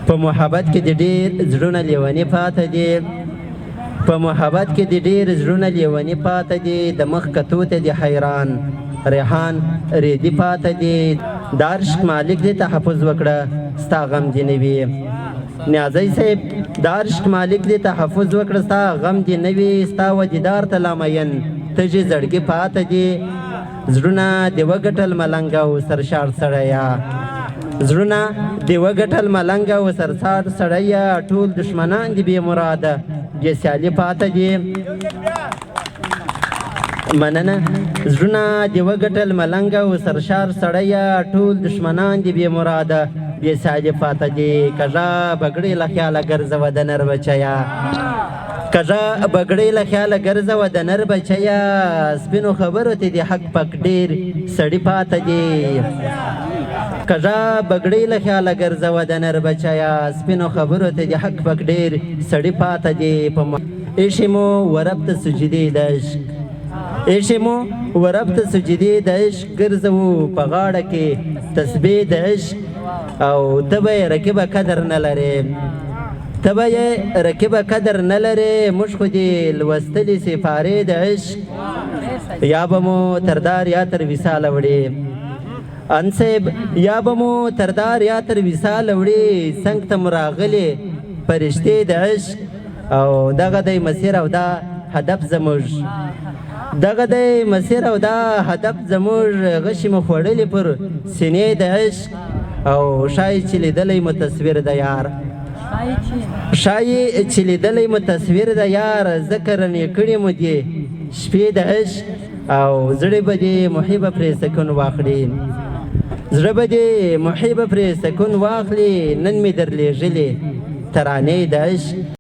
په محبت کې د ډېر زړونه لیوني پاته دي په محبت کې د ډېر زړونه لیوني پاته دي د مخ کتو ته د حیران ریحان ریدي پاته دي د عرش مالک دې تحفظ وکړه ستا غم دې نه وي نیازی صاحب د عرش مالک دې تحفظ وکړه ستا غم دې نه وي ستا وجدار ته لامین تږي زړګي پاته دي زړونه دې وګټل ملنګ او سرشار سړیا زړونه دې وګټل ملنګ او سرشار سړیا ټول دشمنان دې بې مراده بې سیالي پاته دي مننه زړونه دې وګټل ملنګ او سرشار سړیا ټول دشمنان دې بې مراده بې سیالي پاته دي کږه بګړې له خیاله ګرځوه د نر بچیا کږه بګړې له خیاله ګرځوه د نر بچیا سپینو خبرو ته د حق پک ډېر سړي پاته دي کږه بګړې له خیاله ګرځوه د نر بچیا سپینو خبرو ته د حق پک ډېر سړي پاته دي ایشې مو ورب ته سجدې د عشق ایشې مو ورب ته سجدې د عشق ګرځوو په غاړه کې تسبیح د عشق او ته به یې رقیبه قدر نه لرې ته به یې رقیبه قدر نه لرې موږ خو دې لوستلې سپارې د عشق یا به مو تردار یا تر وصاله وړې انصیب یا به مو تردار یا تر وصاله وړې څنګ ته مو راغلې فرشتې د عشق او دغه دی مسیر او دا هدف زموږ دغه دی مسیر او دا هدف زموږ غشې مو خوړلې پر سینې د عشق او شاید چې لیدلی مو تصویر د یار شاید چې لیدلی مو تصویر د یار ذکر رنې کړي مو دې شپې د عشق او زړه به دې محبه پرې سکون واخلي زړه به دې محبه پرې سکون واخلي نن مې درلېږلې ترانې د عشق